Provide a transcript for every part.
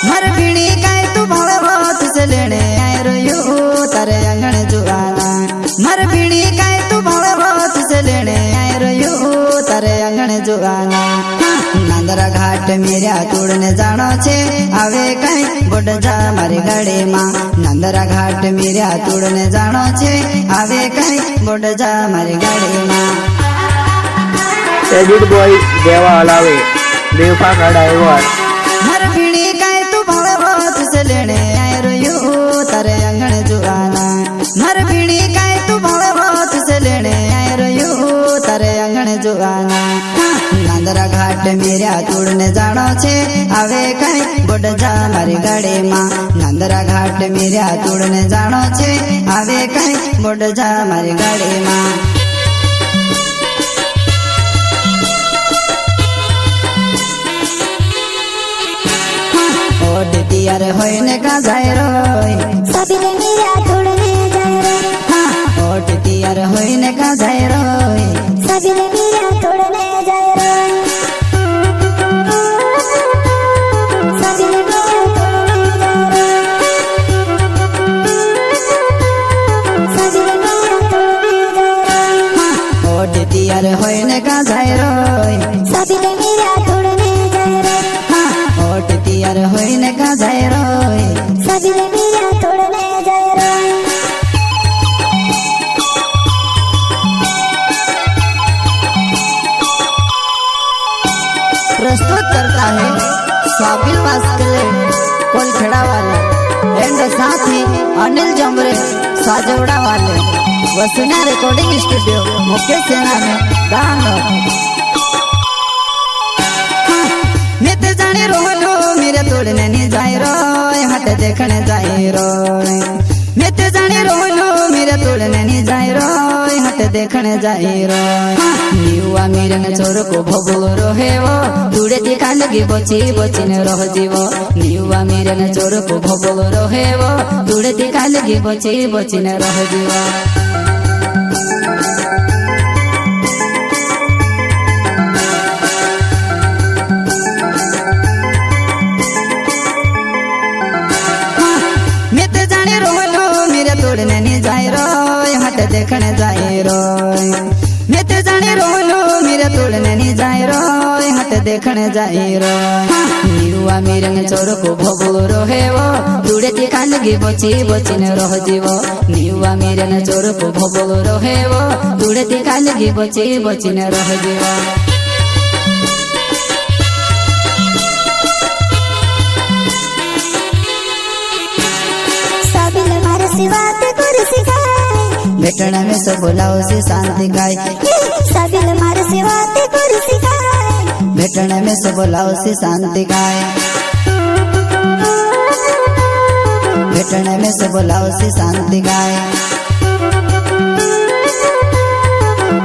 मर भीड़ी काय तू भावे हो तुझसे लेने आए रोयो तारे अंगण जुआना। मर भीड़ी काय तू भावे हो तुझसे लेने आए रोयो तारे अंगण जुआना। नांदरा घाट मेरा तोड़ने जानो छे आवे कई बोड जा मारी गाड़ी मां। नांदरा घाट मेरा तोड़ने जानो छे आवे कई बोड जा मारी गाड़ी मां। एडिट बॉय देवा हलावे देवपा ड्राइवर। मर भीड़ी काय तू भावे हो तुझसे लेने आए रोयो तारे अंगण जुआना। मर भीड़ी काय तू भावे हो तुझसे लेने आए रोयो तारे अंगण जुआना। नांदरा घाट मेरा तोड़ने जानो छे आवे कई बोड जा मारी गाड़ी मां। नांदरा घाट मेरा तोड़ने जानो छे आवे कई बोड जा मारी गाड़ी मां। ओड तियार होइने का जाय रोय साबिले मेरा तोड़ने जाय रे। ओड तियार होइने का जाय रोय साबिले मेरा तोड़ने जाय रे। साबिले मेरा तोड़ने जाय रे। साबिले मेरा तोड़ने जाय रे। ओड तियार होइने का जाय रोय साबिले मेरा तोड़ने जाय रे। ओड तियार होइने का जाय रोय साबिले मेरा तोड़ने जाय रे। प्रस्तुत करता है स्वाबिल वास्कले कोलखेड़ा वाले एंड साथ ही अनिल जमरे साजवड़ा वाले वसुना रिकॉर्डिंग स्टूडियो मुकेश सेना में दानोर। मैं तो जाने रोलो मेरे तोड़ने नहीं जाए रोय हट देखने जाए रोय। मैं तो जाने रोलो मेरे तोड़ने नहीं जाए रोय हट देखने जाए रोय। निवा मेरे न छोर को भबुल रोहे वो दूरे दिखा लगी बची बची न रह जीवो। निवा मेरे न छोर को भबुल रोहे वो दूरे दिखा लगी बची बची न रह जीवो। तोड़ने नहीं जाए रोय हट देखने जाए रोय। मैं तो जाने रोलो मेरे तोड़ने नहीं जाए रोय हट देखने जाए रोय। निवा मेरे न छोर को भबुल रोहे वो दूरे दिखा लगी बची बची न रह जीवो। निवा मेरे न छोर को भबुल रोहे वो दूरे दिखा लगी बची बची न रह जीवो। साबिले मारे सिवात कुर्सी गाय भेटण में सब बोलाओ से शांति गाय। साबिले मारे सिवात कुर्सी गाय भेटण में सब बोलाओ से शांति गाय। भेटण में सब बोलाओ से शांति गाय।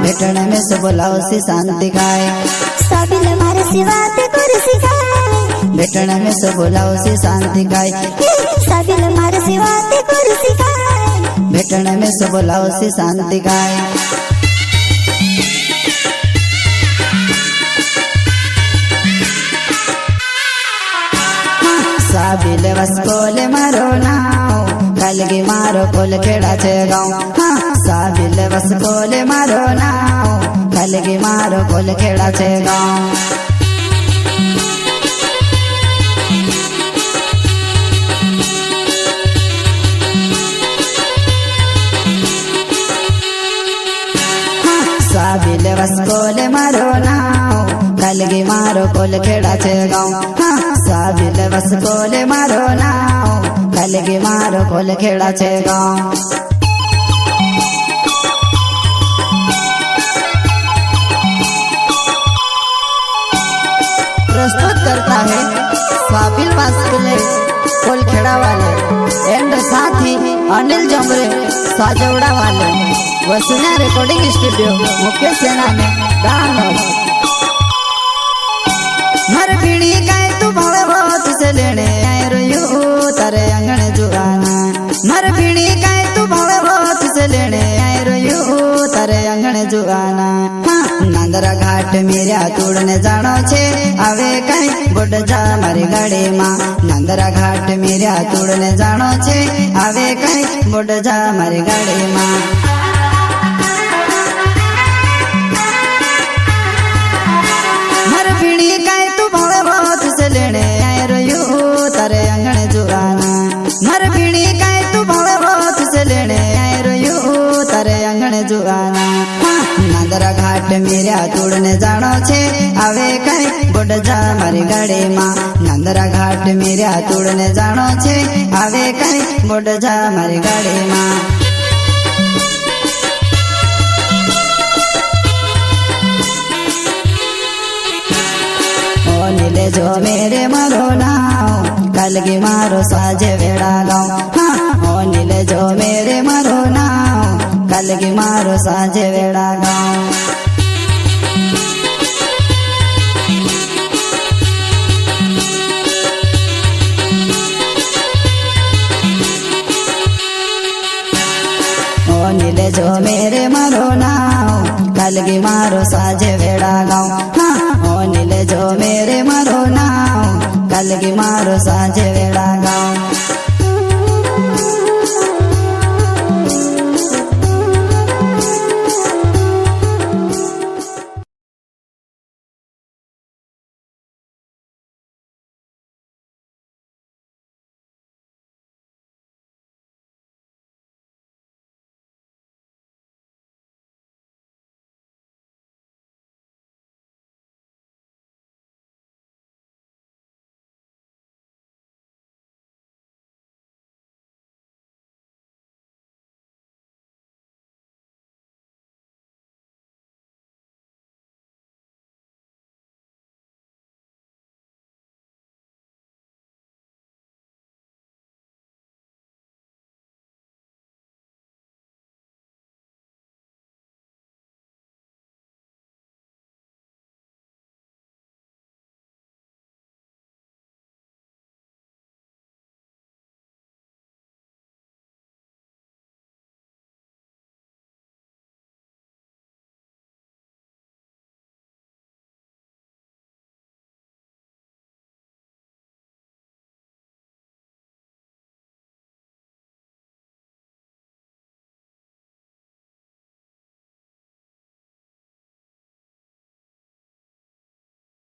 भेटण में सब बोलाओ से शांति गाय। साबिले मारे सिवात कुर्सी गाय भेटण में सब बोलाओ से शांति गाय। साबिले मारे सिवात कुर्सी गाय भेटण में सब बोलाओ से शांति गाय। साबिले वस्कोले मारो नाव कलगी मारो कोल खेड़ा छे गाँव। साबिले वस्कोले मारो नाव कलगी मारो कोल खेड़ा छे गाँव। साबिले वस्कोले मारो नाव कलगी मारो कोल खेड़ा छे गाँव। साबिले वस्कोले मारो नाव कलगी मारो कोल खेड़ा छे गाँव। प्रस्तुत करता है स्वाबिल वास्कले कोलखेड़ा वाले एंड साथ ही अनिल जमरे साजवड़ा वाले वसुना रिकॉर्डिंग स्टूडियो मुकेश सेना में दानोर। मर भीड़ी काय तू भावे हो तुझसे लेने आए रोयो तारे अंगण जुआना। मर भीड़ी काय तू भावे हो तुझसे लेने आए रोयो तारे अंगण जुआना। नांदरा घाट ઘાટ મેર્યા તોડને જાણો છે આવે કઈ ગોડજા મારી ગાડીમાં નાંદરા ઘાટ મેર્યા તોડને જાણો છે આવે કઈ ગોડજા મારી ગાડીમાં મર પીણી કાય તું ભાવે વાત સે લેણે આય રહ્યું તારે આંગણે જોવાના મર પીણી કાય તું ભાવે વાત સે લેણે આય રહ્યું તારે આંગણે જોવાના નાંદરા ઘાટ મેર્યા તોડને જાણો છે આવે કઈ ગોડજા મારી ગાડીમાં નાંદરા ઘાટ મેર્યા તોડને જાણો છે આવે કઈ ગોડજા મારી ગાડીમાં નીલે જો મેરે મારો નાવ કલગી મારો સાજે વેળા ગાઉં ઓ નીલે જો મેરે મારો નાવ કલગી મારો સાજે વેળા ગાઉં ઓ નીલે જો મેરે મારો નાવ કલગી મારો સાજે વેળા ગાઉં ઓ નીલે જો મેરે મારો નાવ કલગી મારો સાજે વેળા